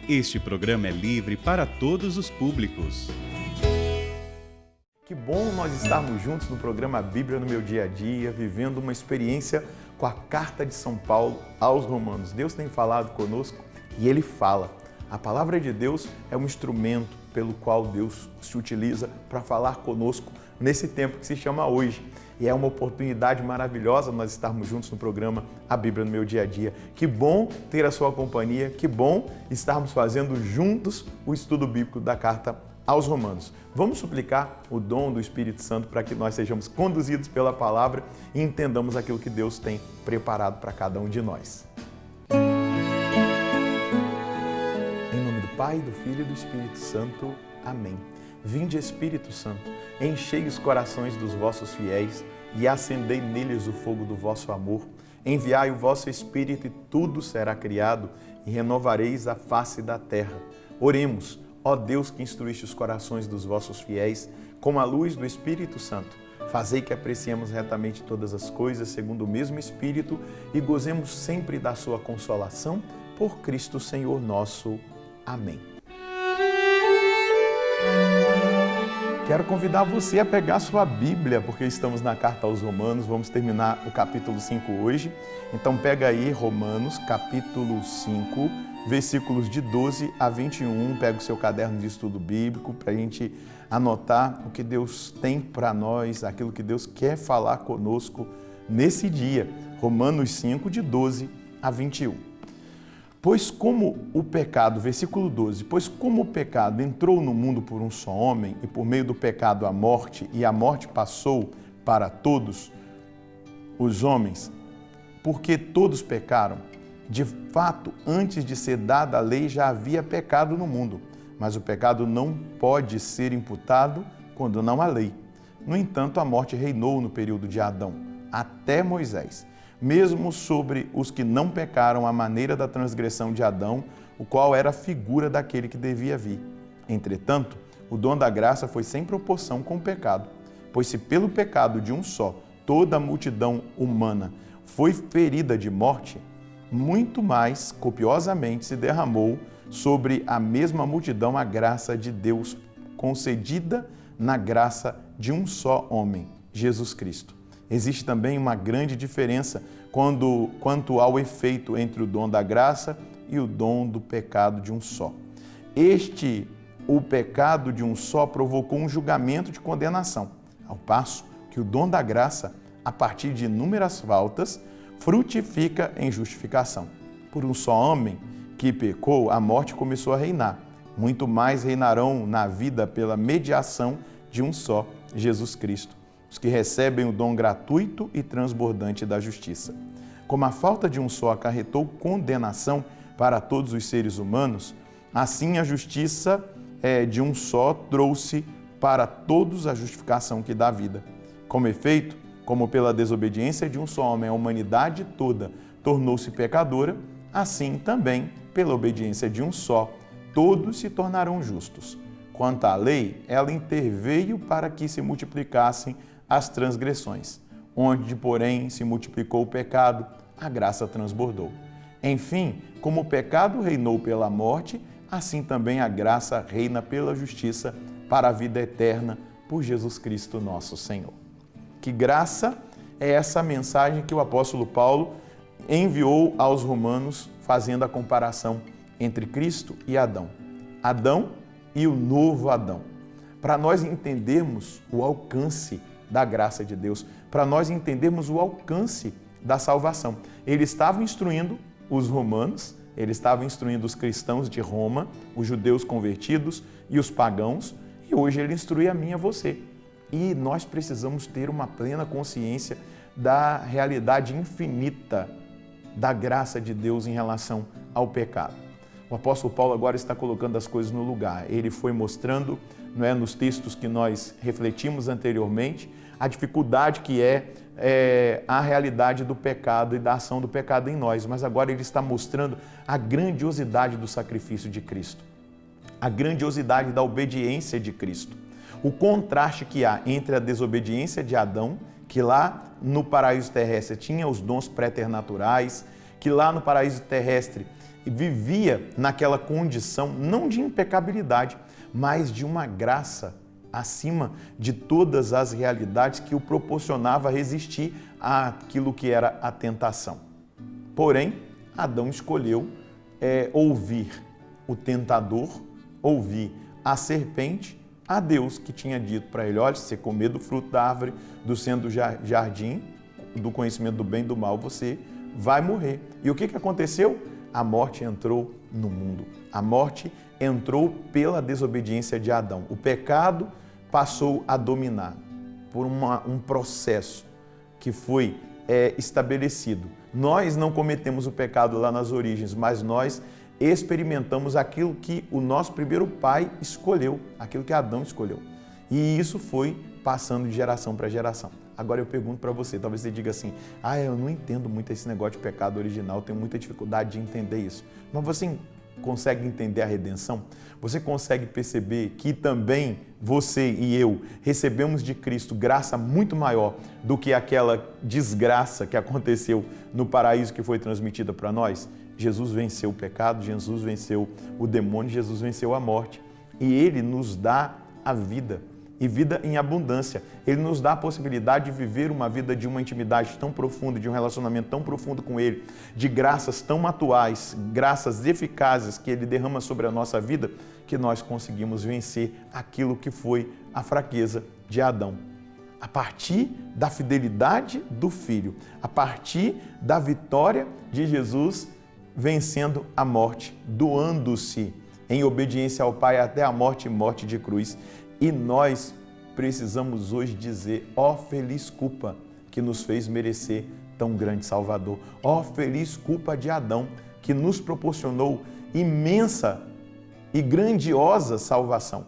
Este programa é livre para todos os públicos. Que bom nós estarmos juntos no programa Bíblia no Meu Dia a Dia, vivendo uma experiência com a Carta de São Paulo aos Romanos. Deus tem falado conosco e Ele fala. A palavra de Deus é um instrumento pelo qual Deus se utiliza para falar conosco nesse tempo que se chama hoje. E é uma oportunidade maravilhosa nós estarmos juntos no programa A Bíblia no Meu Dia a Dia. Que bom ter a sua companhia, que bom estarmos fazendo juntos o estudo bíblico da Carta aos Romanos. Vamos suplicar o dom do Espírito Santo para que nós sejamos conduzidos pela palavra e entendamos aquilo que Deus tem preparado para cada um de nós. Em nome do Pai, do Filho e do Espírito Santo. Amém. Vinde, Espírito Santo, enchei os corações dos vossos fiéis e acendei neles o fogo do vosso amor. Enviai o vosso Espírito e tudo será criado e renovareis a face da terra. Oremos, ó Deus que instruíste os corações dos vossos fiéis com a luz do Espírito Santo. Fazei que apreciemos retamente todas as coisas segundo o mesmo Espírito e gozemos sempre da sua consolação por Cristo Senhor nosso. Amém. Quero convidar você a pegar sua Bíblia, porque estamos na Carta aos Romanos, vamos terminar o capítulo 5 hoje. Então pega aí Romanos, capítulo 5, versículos de 12 a 21, pega o seu caderno de estudo bíblico para a gente anotar o que Deus tem para nós, aquilo que Deus quer falar conosco nesse dia. Romanos 5, de 12 a 21. Pois como o pecado, versículo 12, pois como o pecado entrou no mundo por um só homem, e por meio do pecado a morte, e a morte passou para todos os homens, porque todos pecaram. De fato, antes de ser dada a lei, já havia pecado no mundo, mas o pecado não pode ser imputado quando não há lei. No entanto, a morte reinou no período de Adão, até Moisés. Mesmo sobre os que não pecaram à maneira da transgressão de Adão, o qual era a figura daquele que devia vir. Entretanto, o dom da graça foi sem proporção com o pecado, pois se pelo pecado de um só toda a multidão humana foi ferida de morte, muito mais copiosamente se derramou sobre a mesma multidão a graça de Deus concedida na graça de um só homem, Jesus Cristo. Existe também uma grande diferença quanto ao efeito entre o dom da graça e o dom do pecado de um só. O pecado de um só provocou um julgamento de condenação, ao passo que o dom da graça, a partir de inúmeras faltas, frutifica em justificação. Por um só homem que pecou, a morte começou a reinar. Muito mais reinarão na vida pela mediação de um só, Jesus Cristo, os que recebem o dom gratuito e transbordante da justiça. Como a falta de um só acarretou condenação para todos os seres humanos, assim a justiça de um só trouxe para todos a justificação que dá vida. Como efeito, como pela desobediência de um só homem a humanidade toda tornou-se pecadora, assim também, pela obediência de um só, todos se tornarão justos. Quanto à lei, ela interveio para que se multiplicassem as transgressões. Onde, porém, se multiplicou o pecado, a graça transbordou. Enfim, como o pecado reinou pela morte, assim também a graça reina pela justiça para a vida eterna por Jesus Cristo nosso Senhor. Que graça é essa mensagem que o apóstolo Paulo enviou aos romanos, fazendo a comparação entre Cristo e Adão. Adão e o novo Adão. Para nós entendermos o alcance da graça de Deus, para nós entendermos o alcance da salvação. Ele estava instruindo os romanos, ele estava instruindo os cristãos de Roma, os judeus convertidos e os pagãos, e hoje ele instrui a mim e a você. E nós precisamos ter uma plena consciência da realidade infinita da graça de Deus em relação ao pecado. O apóstolo Paulo agora está colocando as coisas no lugar. Ele foi mostrando, nos textos que nós refletimos anteriormente, a dificuldade que é a realidade do pecado e da ação do pecado em nós. Mas agora ele está mostrando a grandiosidade do sacrifício de Cristo, a grandiosidade da obediência de Cristo. O contraste que há entre a desobediência de Adão, que lá no paraíso terrestre tinha os dons préternaturais, que lá no paraíso terrestre vivia naquela condição não de impecabilidade, mas de uma graça acima de todas as realidades que o proporcionava resistir àquilo que era a tentação. Porém, Adão escolheu ouvir o tentador, ouvir a serpente, a Deus que tinha dito para ele: olha, se você comer do fruto da árvore do centro do jardim, do conhecimento do bem e do mal, você vai morrer. E o que aconteceu? A morte entrou no mundo. A morte entrou pela desobediência de Adão. O pecado passou a dominar por um processo que foi estabelecido. Nós não cometemos o pecado lá nas origens, mas nós experimentamos aquilo que o nosso primeiro pai escolheu, aquilo que Adão escolheu. E isso foi passando de geração para geração. Agora eu pergunto para você, talvez você diga assim: eu não entendo muito esse negócio de pecado original, tenho muita dificuldade de entender isso. Mas você consegue entender a redenção? Você consegue perceber que também você e eu recebemos de Cristo graça muito maior do que aquela desgraça que aconteceu no paraíso que foi transmitida para nós? Jesus venceu o pecado, Jesus venceu o demônio, Jesus venceu a morte. E Ele nos dá a vida, e vida em abundância. Ele nos dá a possibilidade de viver uma vida de uma intimidade tão profunda, de um relacionamento tão profundo com Ele, de graças tão atuais, graças eficazes que Ele derrama sobre a nossa vida, que nós conseguimos vencer aquilo que foi a fraqueza de Adão. A partir da fidelidade do Filho, a partir da vitória de Jesus vencendo a morte, doando-se em obediência ao Pai até a morte e morte de cruz. E nós precisamos hoje dizer: ó feliz culpa que nos fez merecer tão grande Salvador. Ó feliz culpa de Adão que nos proporcionou imensa e grandiosa salvação.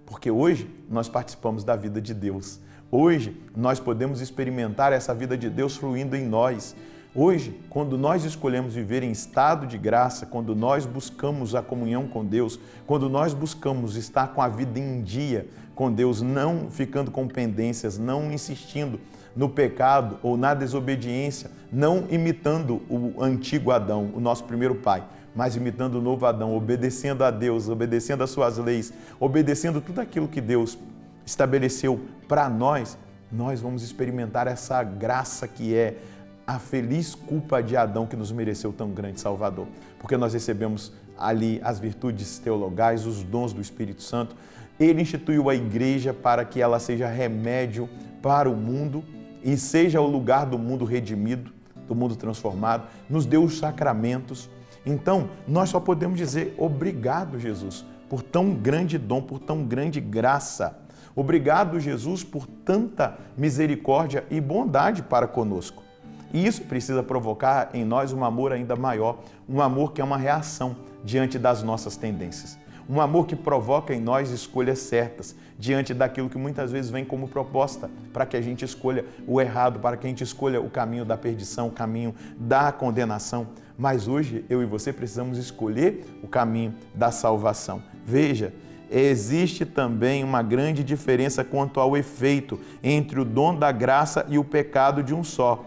Porque hoje nós participamos da vida de Deus. Hoje nós podemos experimentar essa vida de Deus fluindo em nós. Hoje, quando nós escolhemos viver em estado de graça, quando nós buscamos a comunhão com Deus, quando nós buscamos estar com a vida em dia com Deus, não ficando com pendências, não insistindo no pecado ou na desobediência, não imitando o antigo Adão, o nosso primeiro pai, mas imitando o novo Adão, obedecendo a Deus, obedecendo às suas leis, obedecendo tudo aquilo que Deus estabeleceu para nós, nós vamos experimentar essa graça que é a feliz culpa de Adão que nos mereceu tão grande Salvador. Porque nós recebemos ali as virtudes teologais, os dons do Espírito Santo. Ele instituiu a igreja para que ela seja remédio para o mundo e seja o lugar do mundo redimido, do mundo transformado. Nos deu os sacramentos. Então, nós só podemos dizer: obrigado, Jesus, por tão grande dom, por tão grande graça. Obrigado, Jesus, por tanta misericórdia e bondade para conosco. E isso precisa provocar em nós um amor ainda maior, um amor que é uma reação diante das nossas tendências. Um amor que provoca em nós escolhas certas, diante daquilo que muitas vezes vem como proposta, para que a gente escolha o errado, para que a gente escolha o caminho da perdição, o caminho da condenação. Mas hoje, eu e você precisamos escolher o caminho da salvação. Veja, existe também uma grande diferença quanto ao efeito entre o dom da graça e o pecado de um só.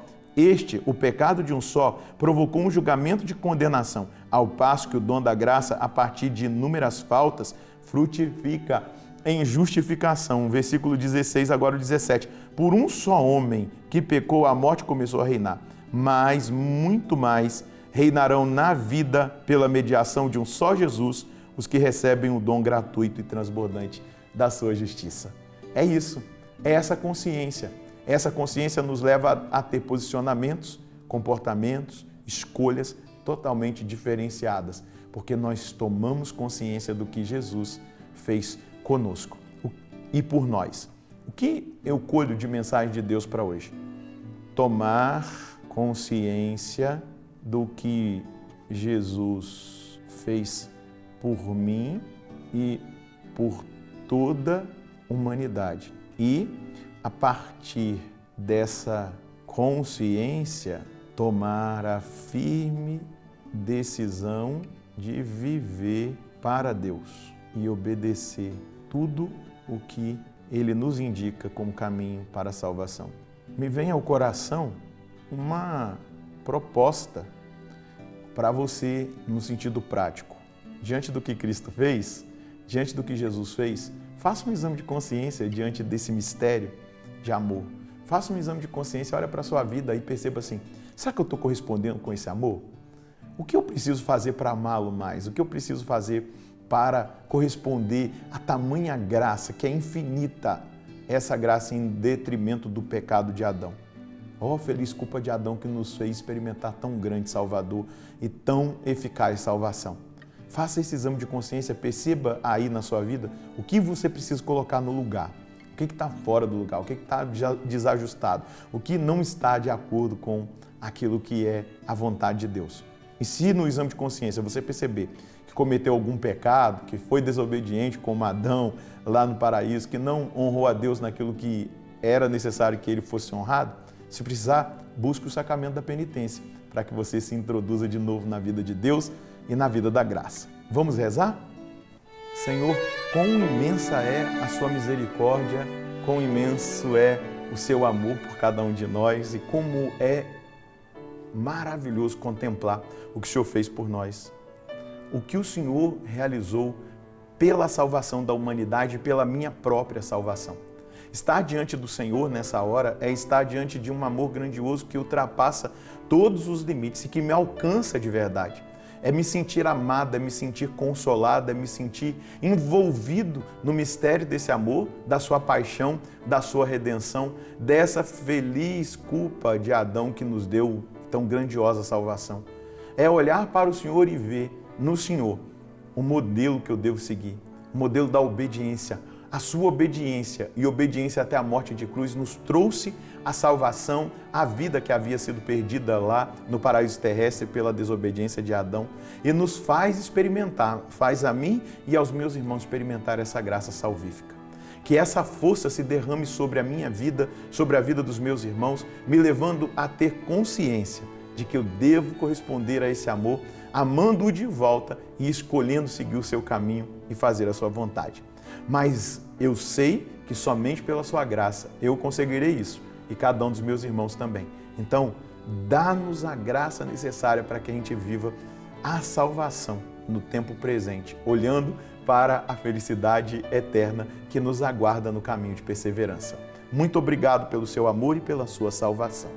O pecado de um só, provocou um julgamento de condenação, ao passo que o dom da graça, a partir de inúmeras faltas, frutifica em justificação. Versículo 16, agora o 17. Por um só homem que pecou, a morte começou a reinar, mas muito mais reinarão na vida pela mediação de um só Jesus, os que recebem o dom gratuito e transbordante da sua justiça. É isso, é essa consciência. Essa consciência nos leva a ter posicionamentos, comportamentos, escolhas totalmente diferenciadas, porque nós tomamos consciência do que Jesus fez conosco e por nós. O que eu colho de mensagem de Deus para hoje? Tomar consciência do que Jesus fez por mim e por toda a humanidade. E a partir dessa consciência, tomar a firme decisão de viver para Deus e obedecer tudo o que Ele nos indica como caminho para a salvação. Me vem ao coração uma proposta para você no sentido prático. Diante do que Cristo fez, diante do que Jesus fez, faça um exame de consciência diante desse mistério de amor. Faça um exame de consciência, olha para a sua vida e perceba assim, será que eu estou correspondendo com esse amor? O que eu preciso fazer para amá-lo mais? O que eu preciso fazer para corresponder a tamanha graça que é infinita, essa graça em detrimento do pecado de Adão? Oh, feliz culpa de Adão que nos fez experimentar tão grande Salvador e tão eficaz salvação. Faça esse exame de consciência, perceba aí na sua vida o que você precisa colocar no lugar. O que está fora do lugar, o que está desajustado, o que não está de acordo com aquilo que é a vontade de Deus. E se no exame de consciência você perceber que cometeu algum pecado, que foi desobediente como Adão lá no paraíso, que não honrou a Deus naquilo que era necessário que ele fosse honrado, se precisar, busque o sacramento da penitência, para que você se introduza de novo na vida de Deus e na vida da graça. Vamos rezar? Senhor, quão imensa é a sua misericórdia, quão imenso é o seu amor por cada um de nós e como é maravilhoso contemplar o que o Senhor fez por nós. O que o Senhor realizou pela salvação da humanidade e pela minha própria salvação. Estar diante do Senhor nessa hora é estar diante de um amor grandioso que ultrapassa todos os limites e que me alcança de verdade. É me sentir amado, é me sentir consolado, é me sentir envolvido no mistério desse amor, da sua paixão, da sua redenção, dessa feliz culpa de Adão que nos deu tão grandiosa salvação. É olhar para o Senhor e ver no Senhor o modelo que eu devo seguir, o modelo da obediência. A sua obediência e obediência até a morte de cruz nos trouxe a salvação, a vida que havia sido perdida lá no paraíso terrestre pela desobediência de Adão e nos faz experimentar, faz a mim e aos meus irmãos experimentar essa graça salvífica. Que essa força se derrame sobre a minha vida, sobre a vida dos meus irmãos, me levando a ter consciência de que eu devo corresponder a esse amor, amando-o de volta e escolhendo seguir o seu caminho e fazer a sua vontade. Mas eu sei que somente pela sua graça eu conseguirei isso e cada um dos meus irmãos também. Então, dá-nos a graça necessária para que a gente viva a salvação no tempo presente, olhando para a felicidade eterna que nos aguarda no caminho de perseverança. Muito obrigado pelo seu amor e pela sua salvação.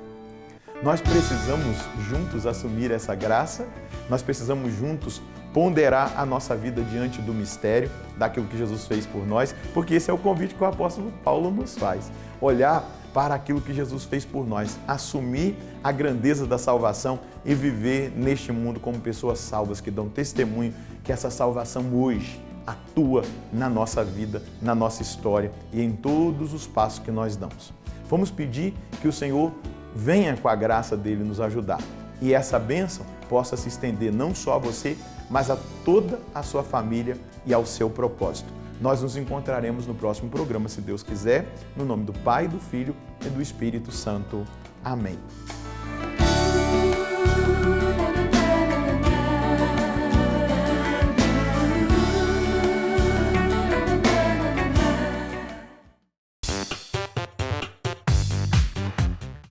Nós precisamos juntos assumir essa graça, nós precisamos juntos ponderar a nossa vida diante do mistério, daquilo que Jesus fez por nós, porque esse é o convite que o apóstolo Paulo nos faz. Olhar para aquilo que Jesus fez por nós, assumir a grandeza da salvação e viver neste mundo como pessoas salvas que dão testemunho que essa salvação hoje atua na nossa vida, na nossa história e em todos os passos que nós damos. Vamos pedir que o Senhor venha com a graça dele nos ajudar e essa bênção possa se estender não só a você, mas a toda a sua família e ao seu propósito. Nós nos encontraremos no próximo programa, se Deus quiser, no nome do Pai, do Filho e do Espírito Santo. Amém.